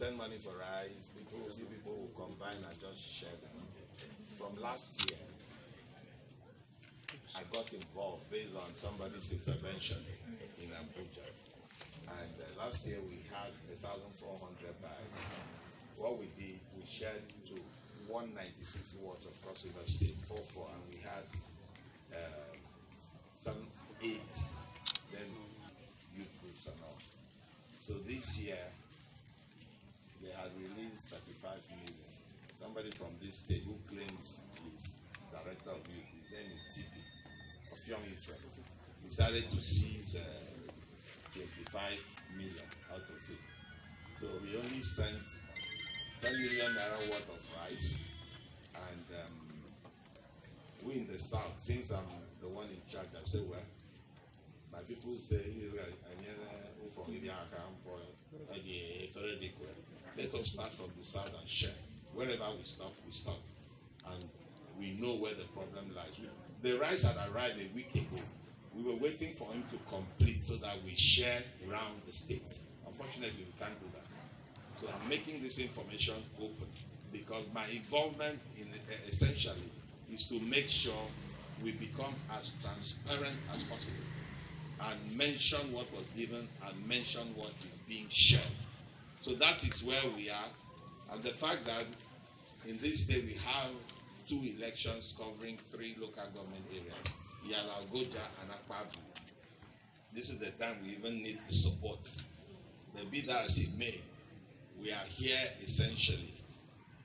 send money for rice. Few people will combine and just share them. From last year, I got involved based on somebody's intervention in Abuja. And last year we had 1,400 bags. What we did, we shared to 196 wards across River State, 4-4, and we had 8 then youth groups and all. So this year, they had released 35 million. Somebody from this state who claims he's director of youth, his name is TP, of Young Israel, decided to seize 25 million out of it. So we only sent 10 million naira worth of rice, and we in the south, since I'm the one in charge, I say, well, my people say, let us start from the south and share. Wherever we stop, we stop. And we know where the problem lies. The rice had arrived a week ago. We were waiting for him to complete so that we share around the state. Unfortunately, we can't do that. So I'm making this information open because my involvement in essentially is to make sure we become as transparent as possible and mention what was given and mention what is being shared. So that is where we are. And the fact that in this state we have 2 elections covering 3 local government areas, Yala, Goja, and Akpabu. This is the time we even need the support. But be that as it may, we are here essentially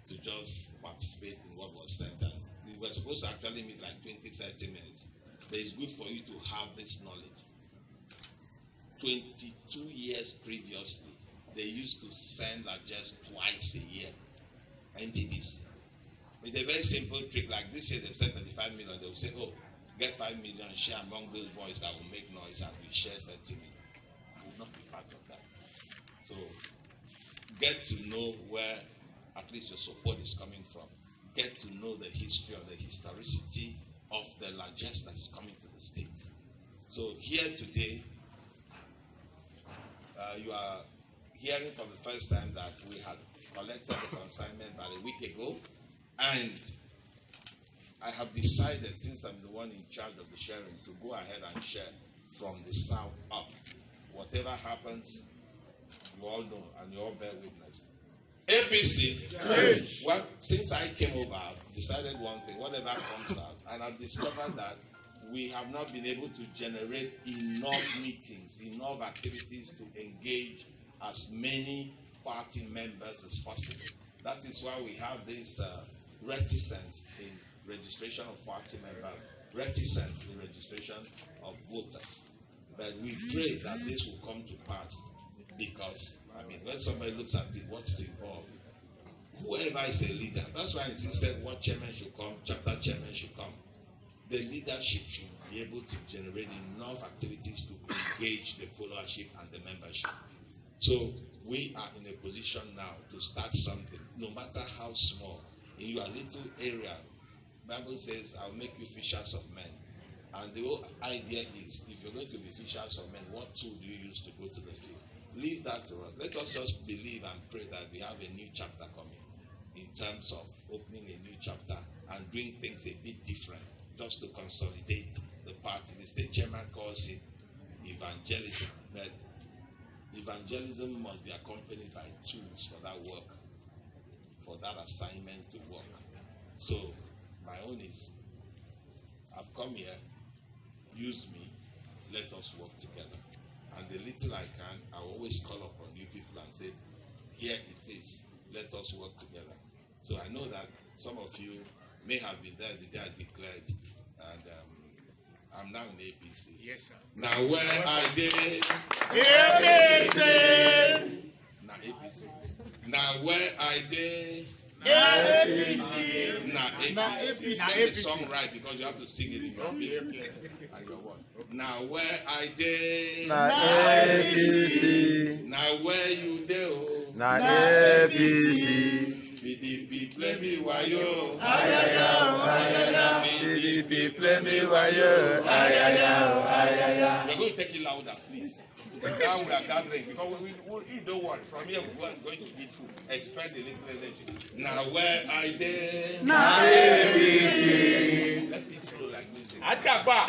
to just participate in what was sent. And we were supposed to actually meet like 20-30 minutes. But it's good for you to have this knowledge. 22 years previously, they used to send largesse twice a year. NDDC. With a very simple trick, like this year they've sent 35 million, they will say, oh, get 5 million, share among those boys that will make noise, and we share 30 million. I will not be part of that. So get to know where at least your support is coming from. Get to know the history or the historicity of the largesse that is coming to the state. So here today, you are hearing for the first time that we had collected the consignment about a week ago, and I have decided, since I'm the one in charge of the sharing, to go ahead and share from the south up. Whatever happens, you all know and you all bear witness. APC, well, since I came over, I've decided one thing, whatever comes out, and I've discovered that we have not been able to generate enough meetings, enough activities to engage as many party members as possible. That is why we have this reticence in registration of party members, reticence in registration of voters. But we pray that this will come to pass because, I mean, when somebody looks at it, what is involved, whoever is a leader, that's why I insisted what chairman should come, chapter chairman should come. The leadership should be able to generate enough activities to engage the followership and the membership. So we are in a position now to start something, no matter how small. In your little area, Bible says, I'll make you fishers of men. And the whole idea is, if you're going to be fishers of men, what tool do you use to go to the field? Leave that to us. Let us just believe and pray that we have a new chapter coming in terms of opening a new chapter and doing things a bit different, just to consolidate the party. The state chairman calls it evangelism, but evangelism must be accompanied by tools for that work, for that assignment to work. So my own is, I've come here, use me, let us work together. And the little I can, I always call upon you people and say, here it is, let us work together. So I know that some of you may have been there the day I declared, and I'm now in APC. Yes, sir. Now where I did APC. Now APC. Now where I did APC. Now APC. Sing the song right because you have to sing it in your beat and your word. Now where I did APC. Now where you do APC. PDP play me wayo. PDP play me wayo. We're going to take it louder, please. Now we are gathering because we eat, don't worry. From here we are going to eat food. Expect a little energy. Now where I did. Now NDDC. Let it flow like music. Ataba.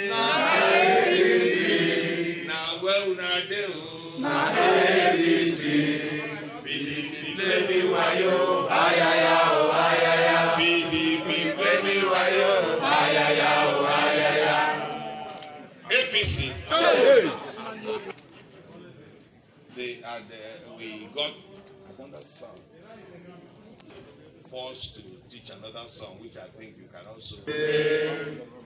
Now where una dey o. Now NDDC. Play me wayo. Ayaya o ayaya. PDP play me wayo. Ayaya o ayaya. APC. Hey. We got another song. Forced to teach another song, which I think you can also.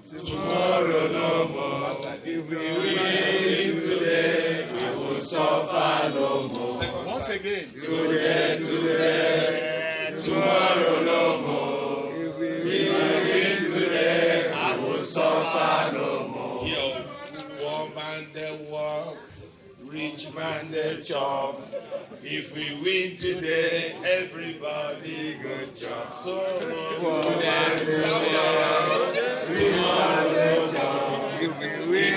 Tomorrow no more. If we win today, we will suffer no more. Once again. Today. Tomorrow no more. If we win today, I will suffer no more. Yo, poor man they walk, rich man they chop. If we win today, everybody good job. So Tomorrow no more. If we win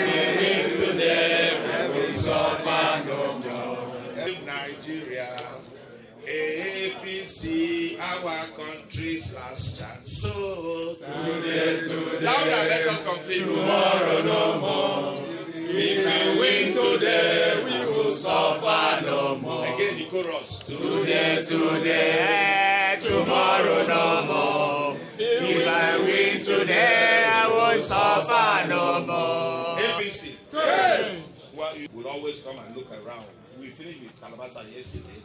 today, we will suffer no more. Nigeria, APC, our country's last chance. So Today, louder, let us complete. tomorrow no more. If we win today, we will suffer no more. Again, the chorus. Today, tomorrow no more. If I win today, I will suffer no more. APC. Well, you will always come and look around. We finished with Calabasa yesterday.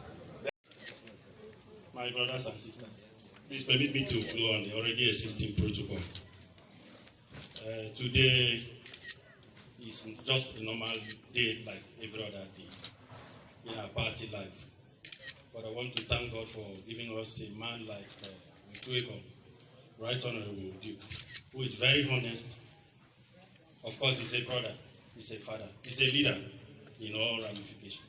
My brothers and sisters, please permit me to flow on the already existing protocol. Today is just a normal day like every other day in our party life. But I want to thank God for giving us a man like Mtuego, Right Honorable Duke, who is very honest. Of course, he's a brother, he's a father, he's a leader in all ramifications.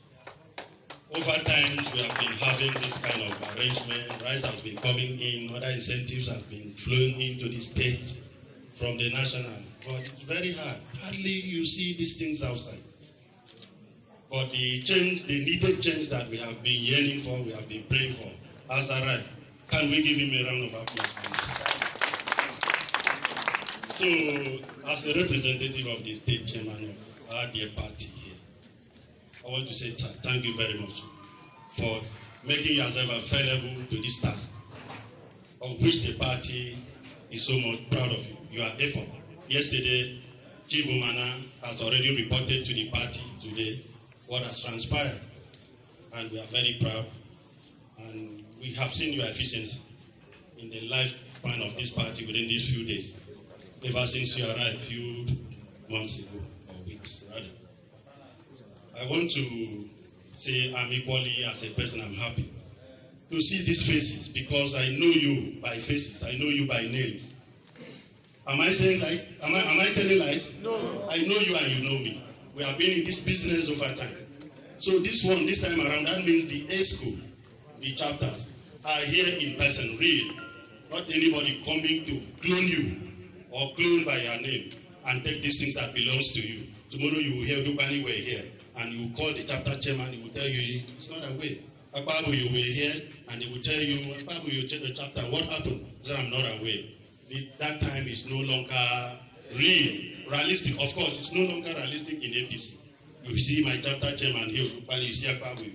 Over time, we have been having this kind of arrangement. Rice has been coming in, other incentives have been flowing into the state from the national. But it's very hard. Hardly you see these things outside. But the change, the needed change that we have been yearning for, we have been praying for, has arrived. Can we give him a round of applause, please? So, as a representative of the state chairman of our dear party here, I want to say thank you very much for making yourself available to this task, of which the party is so much proud of you. Your effort. Yesterday, Chief Umana has already reported to the party today what has transpired, and we are very proud. And we have seen your efficiency in the lifespan of this party within these few days, ever since you arrived a few months ago, or weeks rather. I want to say I'm equally, as a person, I'm happy to see these faces because I know you by faces. I know you by names. Am I saying like? Am I telling lies? No. I know you and you know me. We have been in this business over time. So this time around, that means the A school, the chapters are here in person, real. Not anybody coming to clone you or clone by your name and take these things that belongs to you. Tomorrow you will hear Dupani were here. And you will call the chapter chairman, he will tell you, it's not a way. Akbabu, you were here, and he will tell you, Akbabu, you check the chapter, what happened? He said, I'm not aware. That time is no longer realistic. Of course, it's no longer realistic in APC. You see my chapter chairman here, you see Akbabu.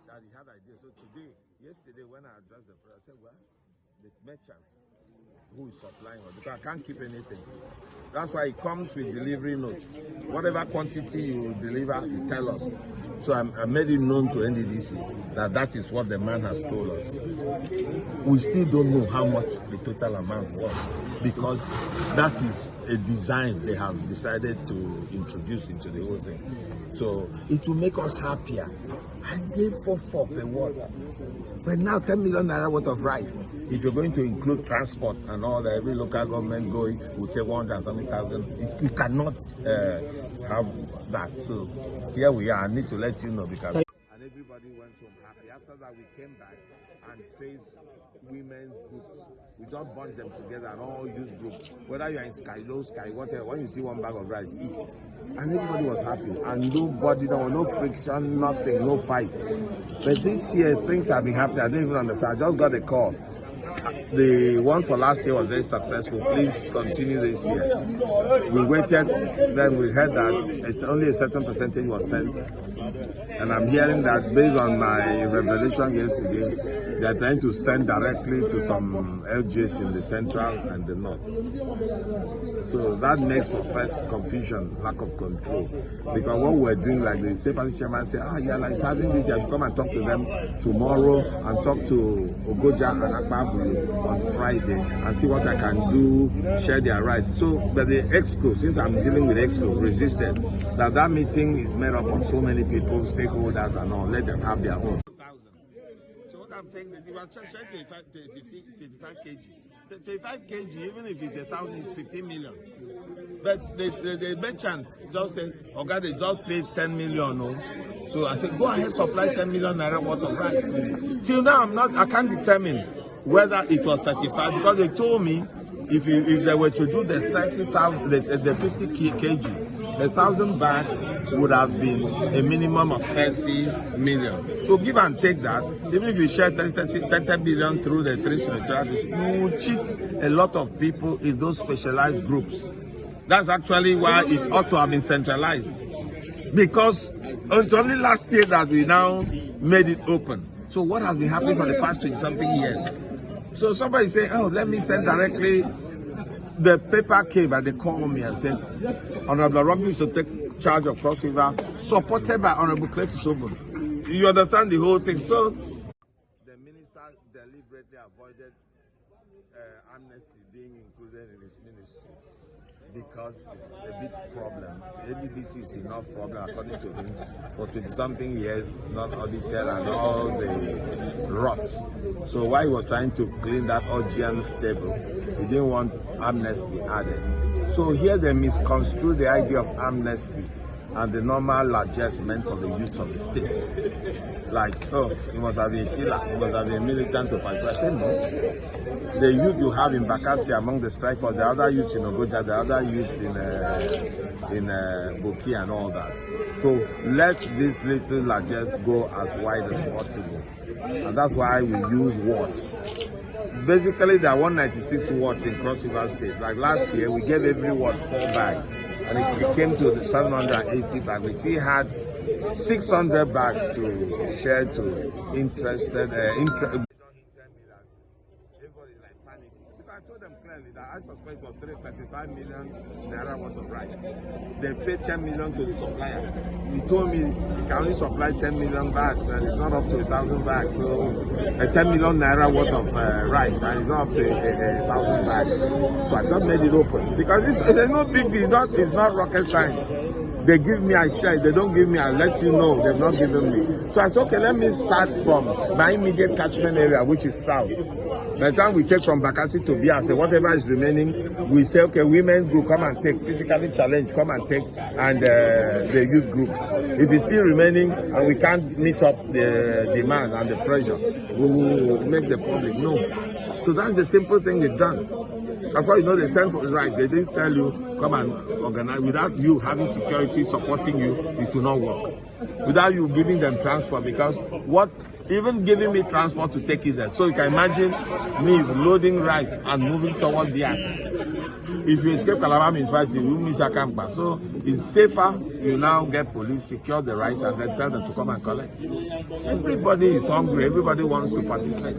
That he had ideas. So yesterday, when I addressed the prayer, I said, well, the merchant who is supplying us, because I can't keep anything. That's why it comes with delivery notes. Whatever quantity you deliver, you tell us. So I made it known to NDDC that is what the man has told us. We still don't know how much the total amount was because that is a design they have decided to introduce into the whole thing. So it will make us happier. I gave for per word. But now 10 million naira worth of rice. If you're going to include transport and all that, every local government going will take 100,000. You cannot have that. So here we are. I need to let you know because and everybody everybody went home happy. After that, we came back and faced women's groups. We just bunch them together and all youth groups. Whether you're in Sky, Low Sky, whatever, when you see one bag of rice, eat. And everybody was happy. And nobody, there was no friction, nothing, no fight. But this year, things have been happening. I don't even understand. I just got a call. The one for last year was very successful. Please continue this year. We waited, then we heard that it's only a certain percentage was sent. And I'm hearing that based on my revelation yesterday, they are trying to send directly to some LGS in the central and the north. So that makes for first confusion, lack of control. Because what we're doing, like the state party chairman said, yeah, like it's having this, I should come and talk to them tomorrow and talk to Ogoja and Akpabulu on Friday and see what I can do, share their rights. So, but the EXCO, since I'm dealing with EXCO, resisted that meeting is made up of so many people, stakeholders and all, let them have their own. So what I'm saying is, if I'm trying 25 kg, 25 kg, even if it's 1,000, it's 15 million. But the merchant just said, okay, they just paid 10 million. No? So I said, go ahead, supply 10 million naira worth of rice. Till now, I can't determine whether it was 35 because they told me if they were to do the 30,000, the 50 kg, 1,000 bags would have been a minimum of 30 million. So give and take that. Even if you share 30 billion through the three senatorial, you will cheat a lot of people in those specialized groups. That's actually why it ought to have been centralized. Because it's only last year that we now made it open. So what has been happening for the past 20-something years? So somebody say, oh, let me send directly. The paper came and they called me and said, Honorable Rugby to take charge of Cross River, supported by Honorable Clef Sobun. You understand the whole thing. So the minister deliberately avoided amnesty being included in his ministry because it's a big problem. The NDDC is enough problem, according to him, for 20-something years, not audited and all the rot. So while he was trying to clean that Augean stable, he didn't want amnesty added. So here they misconstrue the idea of amnesty and the normal largesse meant for the youth of the state. Like, oh, you must have been a killer, you must have been a militant to fight. I said no. The youth you have in Bakassi among the strikers, the other youths in Ogoja, the other youths in Boki and all that. So let this little largesse go as wide as possible. And that's why we use wards. Basically, there are 196 wards in Cross River State. Like last year, we gave every ward 4 bags. And it came to the 780 bags. We still had 600 bags to share to interested. Everybody is like panicking. Because I told them clearly that I suspect it was 35 million naira worth of rice. They paid 10 million to the supplier. He told me he can only supply 10 million bags and it's not up to 1,000 bags. So 10 million naira worth of rice and it's not up to 1,000 bags. So I just made it open because there's no big deal. It's not rocket science. They give me, I share. They don't give me, I'll let you know. They've not given me. So I said, okay, let me start from my immediate catchment area, which is south. By the time we take from Bakassi to Biase, whatever is remaining, we say, okay, women group, come and take, physically challenge, come and take, and the youth groups. If it's still remaining and we can't meet up the demand and the pressure, we will make the public know. So that's the simple thing they've done. Of course, you know, they send for the right. They didn't tell you, come and organize. Without you having security supporting you, it will not work. Without you giving them transport, because even giving me transport to take it there. So you can imagine me loading rice and moving toward Biase. If you escape Calabar means you miss a camper. So it's safer. You now get police, secure the rice, and then tell them to come and collect. Everybody is hungry. Everybody wants to participate.